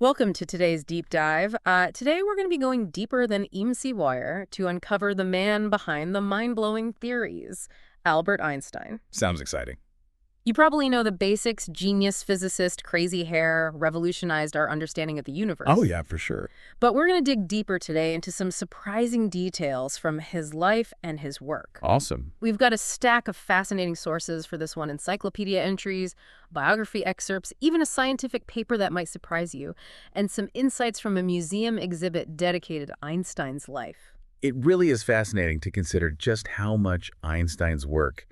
Welcome to today's deep dive. Today we're going to be going deeper than EMC wire to uncover the man behind the mind-blowing theories, Albert Einstein. Sounds exciting. You probably know the basics: genius physicist, crazy hair, revolutionized our understanding of the universe. Oh, yeah, for sure. But we're going to dig deeper today into some surprising details from his life and his work. Awesome. We've got a stack of fascinating sources for this one: encyclopedia entries, biography excerpts, even a scientific paper that might surprise you, and some insights from a museum exhibit dedicated to Einstein's life. It really is fascinating to consider just how much Einstein's work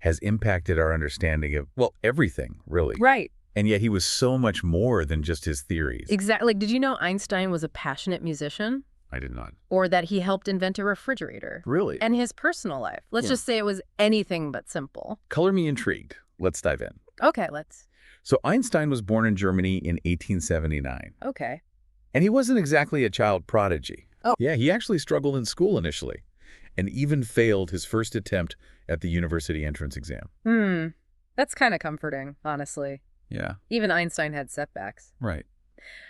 has impacted our understanding of, well, everything, really. Right. And yet he was so much more than just his theories. Exactly. Like, did you know Einstein was a passionate musician? I did not. Or that he helped invent a refrigerator? Really? And his personal life. Let's just say it was anything but simple. Color me intrigued. Let's dive in. Okay, let's. So Einstein was born in Germany in 1879. Okay. And he wasn't exactly a child prodigy. Oh. Yeah, he actually struggled in school initially and even failed his first attempt at the university entrance exam. That's kind of comforting, honestly. Yeah. Even Einstein had setbacks. Right.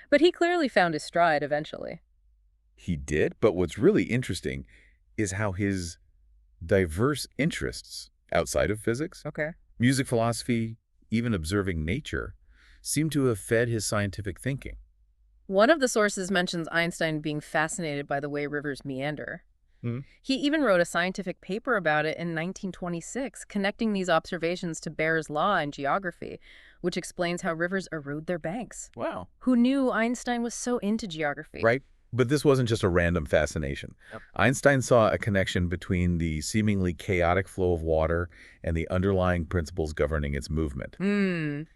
But he clearly found his stride eventually. He did, but what's really interesting is how his diverse interests outside of physics, Okay. music, philosophy, even observing nature, seem to have fed his scientific thinking. One of the sources mentions Einstein being fascinated by the way rivers meander. He even wrote a scientific paper about it in 1926, connecting these observations to Bayer's law in geography, which explains how rivers erode their banks. Wow. Who knew Einstein was so into geography? Right? But this wasn't just a random fascination. Yep. Einstein saw a connection between the seemingly chaotic flow of water and the underlying principles governing its movement.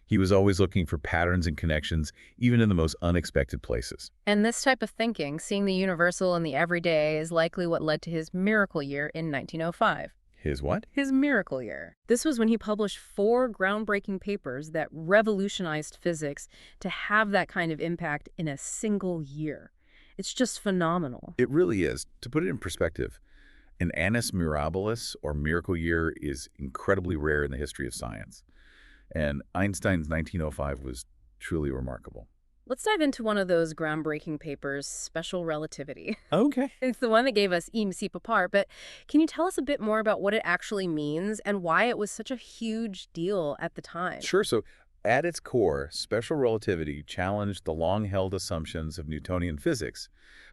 He was always looking for patterns and connections, even in the most unexpected places. And this type of thinking, seeing the universal in the everyday, is likely what led to his miracle year in 1905. His what? His miracle year. This was when he published 4 groundbreaking papers that revolutionized physics to have that kind of impact in a single year. It's just phenomenal. It really is. To put it in perspective, an annus mirabilis, or miracle year, is incredibly rare in the history of science. And Einstein's 1905 was truly remarkable. Let's dive into one of those groundbreaking papers, special relativity. Okay. It's the one that gave us EMC apart, but can you tell us a bit more about what it actually means and why it was such a huge deal at the time? Sure. So at its core, special relativity challenged the long-held assumptions of Newtonian physics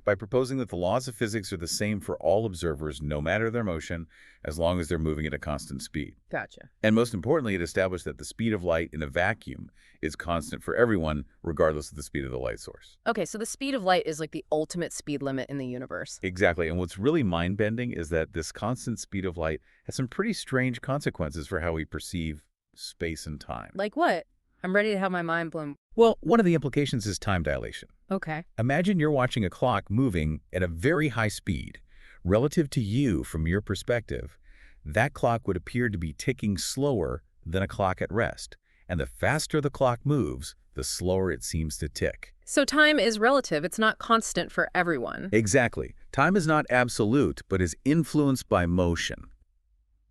by proposing that the laws of physics are the same for all observers, no matter their motion, as long as they're moving at a constant speed. Gotcha. And most importantly, it established that the speed of light in a vacuum is constant for everyone, regardless of the speed of the light source. Okay, so the speed of light is like the ultimate speed limit in the universe. Exactly. And what's really mind-bending is that this constant speed of light has some pretty strange consequences for how we perceive space and time. Like what? I'm ready to have my mind blown. Well, one of the implications is time dilation. Okay. Imagine you're watching a clock moving at a very high speed. Relative to you, from your perspective, that clock would appear to be ticking slower than a clock at rest. And the faster the clock moves, the slower it seems to tick. So time is relative. It's not constant for everyone. Exactly. Time is not absolute, but is influenced by motion.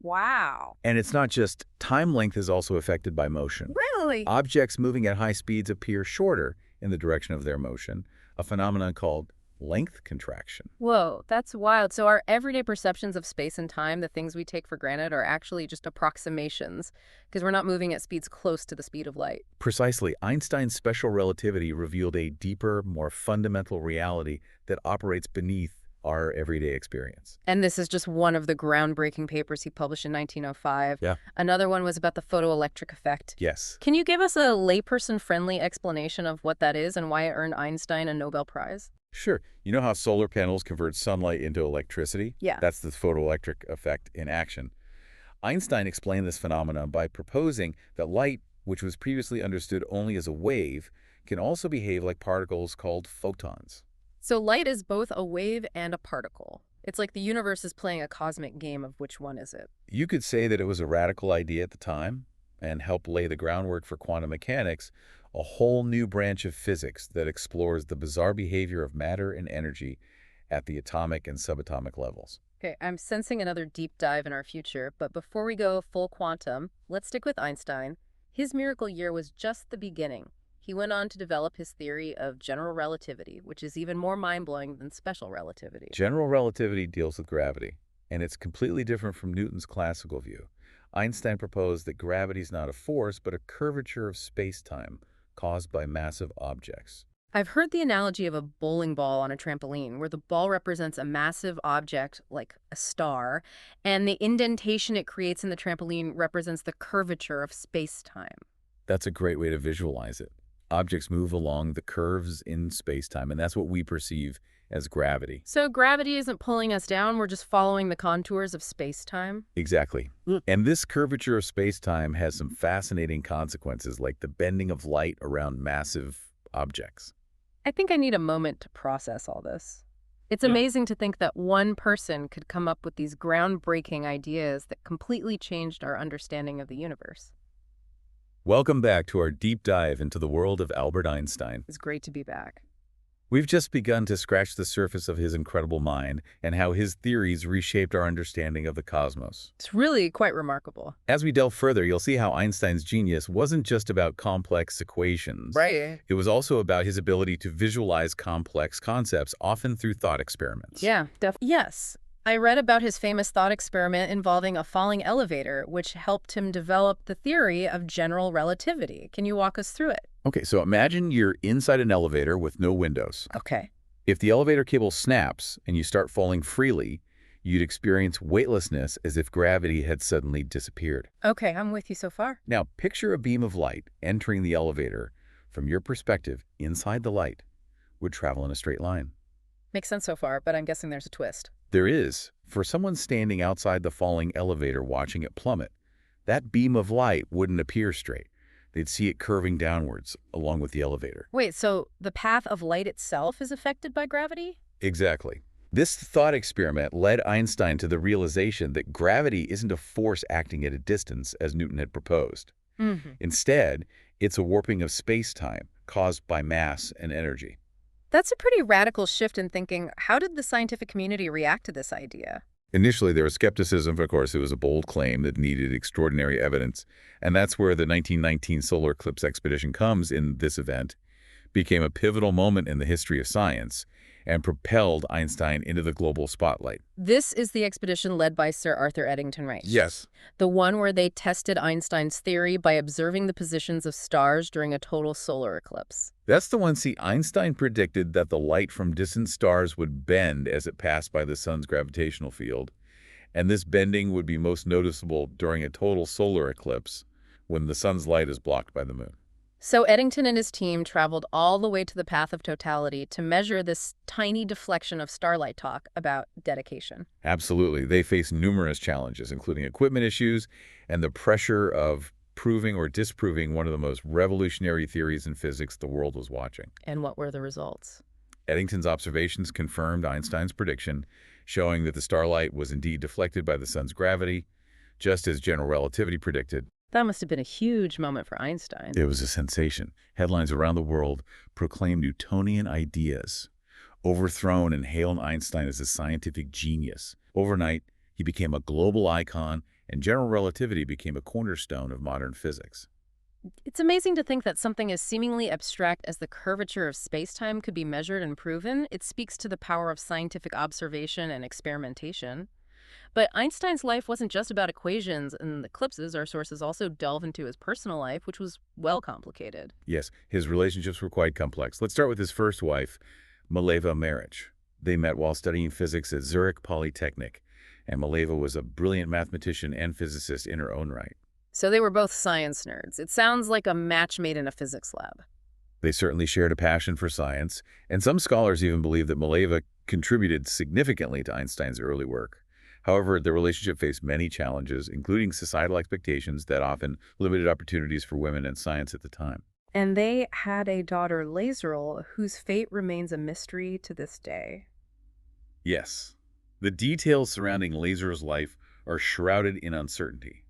Wow. And it's not just time length is also affected by motion. Really? Objects moving at high speeds appear shorter in the direction of their motion, a phenomenon called length contraction. Whoa, that's wild. So our everyday perceptions of space and time, the things we take for granted, are actually just approximations because we're not moving at speeds close to the speed of light. Precisely, Einstein's special relativity revealed a deeper, more fundamental reality that operates beneath our everyday experience. And this is just one of the groundbreaking papers he published in 1905. Yeah. Another one was about the photoelectric effect. Yes. Can you give us a layperson-friendly explanation of what that is and why it earned Einstein a Nobel Prize? Sure. You know how solar panels convert sunlight into electricity? Yeah. That's the photoelectric effect in action. Einstein explained this phenomenon by proposing that light, which was previously understood only as a wave, can also behave like particles called photons. So light is both a wave and a particle. It's like the universe is playing a cosmic game of which one is it. You could say that it was a radical idea at the time and helped lay the groundwork for quantum mechanics, a whole new branch of physics that explores the bizarre behavior of matter and energy at the atomic and subatomic levels. Okay, I'm sensing another deep dive in our future, but before we go full quantum, let's stick with Einstein. His miracle year was just the beginning. He went on to develop his theory of general relativity, which is even more mind-blowing than special relativity. General relativity deals with gravity, and it's completely different from Newton's classical view. Einstein proposed that gravity is not a force, but a curvature of space-time caused by massive objects. I've heard the analogy of a bowling ball on a trampoline, where the ball represents a massive object, like a star, and the indentation it creates in the trampoline represents the curvature of space-time. That's a great way to visualize it. Objects move along the curves in space-time, and that's what we perceive as gravity. So gravity isn't pulling us down, we're just following the contours of space-time? Exactly. And this curvature of space-time has some fascinating consequences, like the bending of light around massive objects. I think I need a moment to process all this. It's amazing to think that one person could come up with these groundbreaking ideas that completely changed our understanding of the universe. Welcome back to our deep dive into the world of Albert Einstein. It's great to be back. We've just begun to scratch the surface of his incredible mind and how his theories reshaped our understanding of the cosmos. It's really quite remarkable. As we delve further, you'll see how Einstein's genius wasn't just about complex equations. Right. It was also about his ability to visualize complex concepts, often through thought experiments. Yeah, definitely. Yes. I read about his famous thought experiment involving a falling elevator, which helped him develop the theory of general relativity. Can you walk us through it? Okay, so imagine you're inside an elevator with no windows. Okay. If the elevator cable snaps and you start falling freely, you'd experience weightlessness as if gravity had suddenly disappeared. Okay, I'm with you so far. Now, picture a beam of light entering the elevator. From your perspective, inside the light would travel in a straight line. Makes sense so far, but I'm guessing there's a twist. There is. For someone standing outside the falling elevator watching it plummet, that beam of light wouldn't appear straight. They'd see it curving downwards along with the elevator. Wait, so the path of light itself is affected by gravity? Exactly. This thought experiment led Einstein to the realization that gravity isn't a force acting at a distance, as Newton had proposed. Instead, it's a warping of space-time caused by mass and energy. That's a pretty radical shift in thinking. How did the scientific community react to this idea? Initially, there was skepticism. Of course, it was a bold claim that needed extraordinary evidence. And that's where the 1919 solar eclipse expedition comes in. This event became a pivotal moment in the history of science and propelled Einstein into the global spotlight. This is the expedition led by Sir Arthur Eddington, right? Yes. The one where they tested Einstein's theory by observing the positions of stars during a total solar eclipse. That's the one. See, Einstein predicted that the light from distant stars would bend as it passed by the sun's gravitational field. And this bending would be most noticeable during a total solar eclipse when the sun's light is blocked by the moon. So Eddington and his team traveled all the way to the path of totality to measure this tiny deflection of starlight talk about dedication. Absolutely. They faced numerous challenges, including equipment issues and the pressure of proving or disproving one of the most revolutionary theories in physics the world was watching. And what were the results? Eddington's observations confirmed Einstein's prediction, showing that the starlight was indeed deflected by the sun's gravity, just as general relativity predicted. That must have been a huge moment for Einstein. It was a sensation. Headlines around the world proclaimed Newtonian ideas, overthrown and hailed Einstein as a scientific genius. Overnight, he became a global icon, and general relativity became a cornerstone of modern physics. It's amazing to think that something as seemingly abstract as the curvature of space-time could be measured and proven. It speaks to the power of scientific observation and experimentation. But Einstein's life wasn't just about equations and eclipses. Our sources also delve into his personal life, which was well complicated. Yes, his relationships were quite complex. Let's start with his first wife, Mileva Maric. They met while studying physics at Zurich Polytechnic, and Mileva was a brilliant mathematician and physicist in her own right. So they were both science nerds. It sounds like a match made in a physics lab. They certainly shared a passion for science, and some scholars even believe that Mileva contributed significantly to Einstein's early work. However, the relationship faced many challenges, including societal expectations that often limited opportunities for women in science at the time. And they had a daughter, Laserl, whose fate remains a mystery to this day. Yes, the details surrounding Laser's life are shrouded in uncertainty.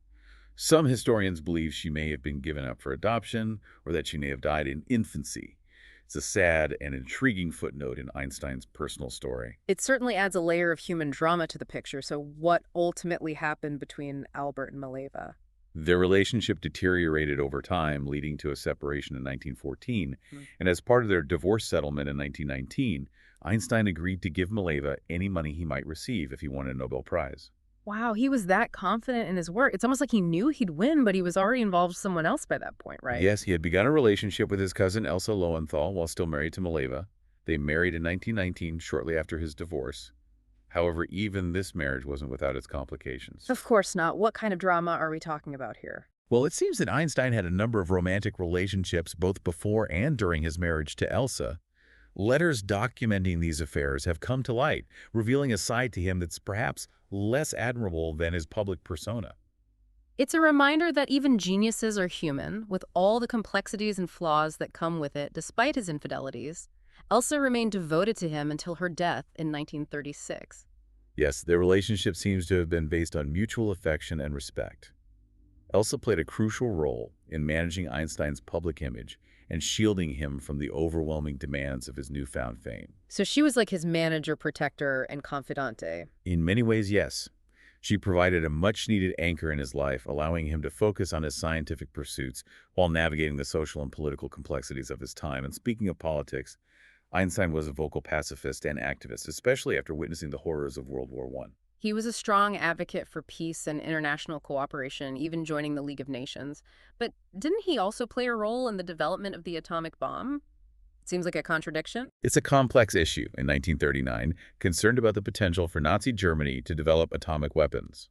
Some historians believe she may have been given up for adoption or that she may have died in infancy. It's a sad and intriguing footnote in Einstein's personal story. It certainly adds a layer of human drama to the picture. So what ultimately happened between Albert and Mileva? Their relationship deteriorated over time, leading to a separation in 1914, Mm. and as part of their divorce settlement in 1919, Einstein agreed to give Mileva any money he might receive if he won a Nobel Prize. Wow, he was that confident in his work. It's almost like he knew he'd win, but he was already involved with someone else by that point, right? Yes, he had begun a relationship with his cousin Elsa Lowenthal while still married to Mileva. They married in 1919, shortly after his divorce. However, even this marriage wasn't without its complications. Of course not. What kind of drama are we talking about here? Well, it seems that Einstein had a number of romantic relationships both before and during his marriage to Elsa. Letters documenting these affairs have come to light, revealing a side to him that's perhaps less admirable than his public persona. It's a reminder that even geniuses are human, with all the complexities and flaws that come with it, despite his infidelities. Elsa remained devoted to him until her death in 1936. Yes, their relationship seems to have been based on mutual affection and respect. Elsa played a crucial role in managing Einstein's public image and shielding him from the overwhelming demands of his newfound fame. So she was like his manager, protector, and confidante. In many ways, yes. She provided a much-needed anchor in his life, allowing him to focus on his scientific pursuits while navigating the social and political complexities of his time. And speaking of politics, Einstein was a vocal pacifist and activist, especially after witnessing the horrors of World War I. He was a strong advocate for peace and international cooperation, even joining the League of Nations. But didn't he also play a role in the development of the atomic bomb? Seems like a contradiction. It's a complex issue in 1939, concerned about the potential for Nazi Germany to develop atomic weapons.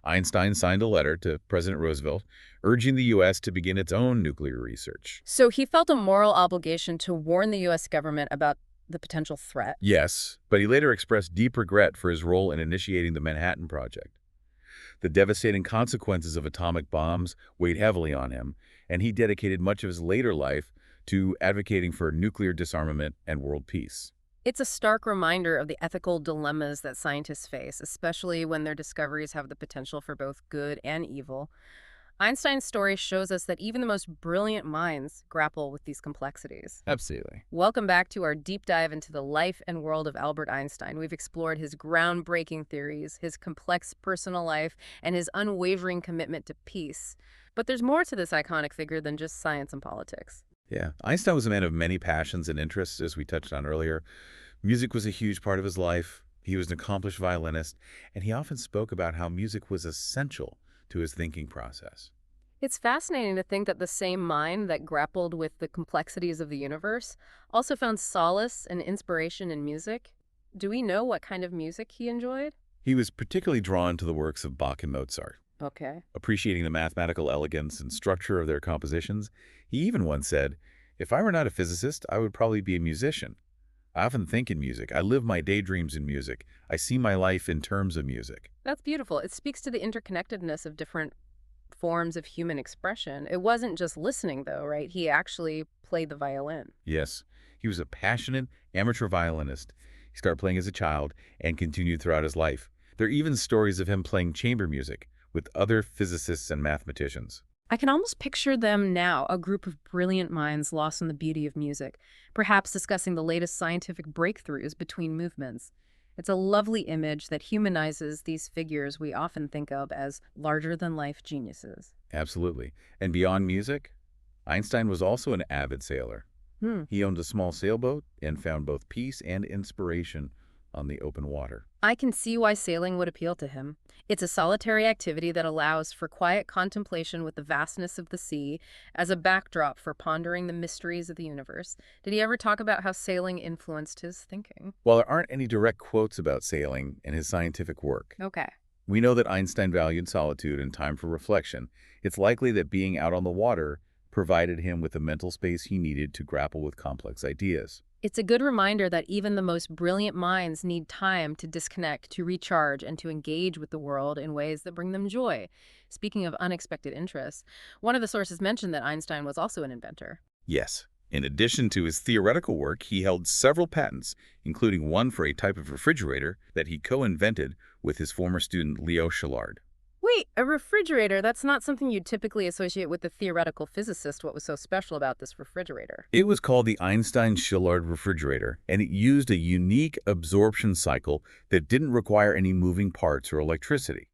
Einstein signed a letter to President Roosevelt urging the U.S. to begin its own nuclear research. So he felt a moral obligation to warn the U.S. government about the potential threat. Yes, but he later expressed deep regret for his role in initiating the Manhattan Project. The devastating consequences of atomic bombs weighed heavily on him, and he dedicated much of his later life to advocating for nuclear disarmament and world peace. It's a stark reminder of the ethical dilemmas that scientists face, especially when their discoveries have the potential for both good and evil. Einstein's story shows us that even the most brilliant minds grapple with these complexities. Absolutely. Welcome back to our deep dive into the life and world of Albert Einstein. We've explored his groundbreaking theories, his complex personal life, and his unwavering commitment to peace. But there's more to this iconic figure than just science and politics. Yeah, Einstein was a man of many passions and interests, as we touched on earlier. Music was a huge part of his life. He was an accomplished violinist, and he often spoke about how music was essential to his thinking process. It's fascinating to think that the same mind that grappled with the complexities of the universe also found solace and inspiration in music. Do we know what kind of music he enjoyed? He was particularly drawn to the works of Bach and Mozart. Okay. Appreciating the mathematical elegance and structure of their compositions, he even once said, "If I were not a physicist, I would probably be a musician. I often think in music. I live my daydreams in music. I see my life in terms of music." That's beautiful. It speaks to the interconnectedness of different forms of human expression. It wasn't just listening, though, right? He actually played the violin. Yes, he was a passionate amateur violinist. He started playing as a child and continued throughout his life. There are even stories of him playing chamber music with other physicists and mathematicians. I can almost picture them now, a group of brilliant minds lost in the beauty of music, perhaps discussing the latest scientific breakthroughs between movements. It's a lovely image that humanizes these figures we often think of as larger-than-life geniuses. Absolutely. And beyond music, Einstein was also an avid sailor. He owned a small sailboat and found both peace and inspiration on the open water. I can see why sailing would appeal to him. It's a solitary activity that allows for quiet contemplation with the vastness of the sea as a backdrop for pondering the mysteries of the universe. Did he ever talk about how sailing influenced his thinking? While there aren't any direct quotes about sailing and his scientific work, Okay. we know that Einstein valued solitude and time for reflection. It's likely that being out on the water provided him with the mental space he needed to grapple with complex ideas. It's a good reminder that even the most brilliant minds need time to disconnect, to recharge, and to engage with the world in ways that bring them joy. Speaking of unexpected interests, one of the sources mentioned that Einstein was also an inventor. Yes. In addition to his theoretical work, he held several patents, including one for a type of refrigerator that he co-invented with his former student Leo Szilard. Wait, a refrigerator? That's not something you'd typically associate with the theoretical physicist. What was so special about this refrigerator? It was called the Einstein-Szilard refrigerator, and it used a unique absorption cycle that didn't require any moving parts or electricity.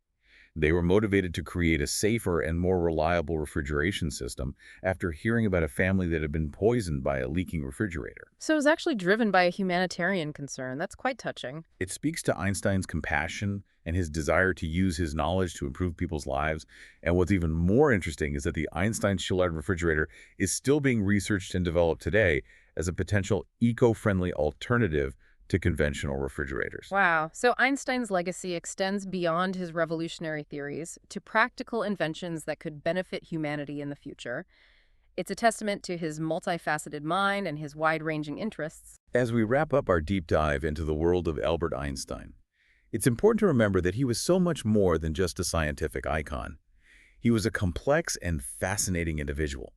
They were motivated to create a safer and more reliable refrigeration system after hearing about a family that had been poisoned by a leaking refrigerator. So it was actually driven by a humanitarian concern. That's quite touching. It speaks to Einstein's compassion and his desire to use his knowledge to improve people's lives. And what's even more interesting is that the Einstein chill-out refrigerator is still being researched and developed today as a potential eco-friendly alternative to conventional refrigerators. Wow. So Einstein's legacy extends beyond his revolutionary theories to practical inventions that could benefit humanity in the future. It's a testament to his multifaceted mind and his wide-ranging interests. As we wrap up our deep dive into the world of Albert Einstein, it's important to remember that he was so much more than just a scientific icon. He was a complex and fascinating individual,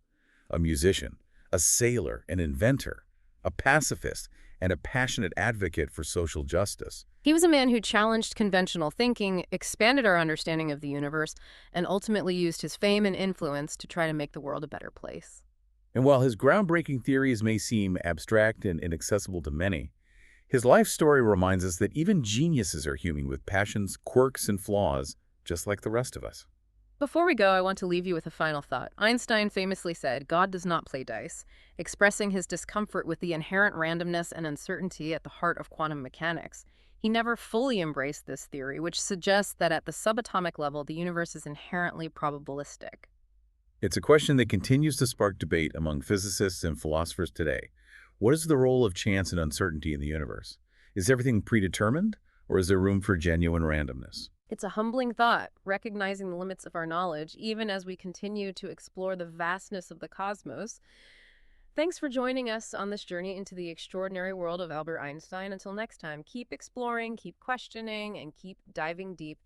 a musician, a sailor, an inventor, a pacifist, and a passionate advocate for social justice. He was a man who challenged conventional thinking, expanded our understanding of the universe, and ultimately used his fame and influence to try to make the world a better place. And while his groundbreaking theories may seem abstract and inaccessible to many, his life story reminds us that even geniuses are human with passions, quirks, and flaws, just like the rest of us. Before we go, I want to leave you with a final thought. Einstein famously said, "God does not play dice," expressing his discomfort with the inherent randomness and uncertainty at the heart of quantum mechanics. He never fully embraced this theory, which suggests that at the subatomic level, the universe is inherently probabilistic. It's a question that continues to spark debate among physicists and philosophers today. What is the role of chance and uncertainty in the universe? Is everything predetermined, or is there room for genuine randomness? It's a humbling thought, recognizing the limits of our knowledge, even as we continue to explore the vastness of the cosmos. Thanks for joining us on this journey into the extraordinary world of Albert Einstein. Until next time, keep exploring, keep questioning, and keep diving deep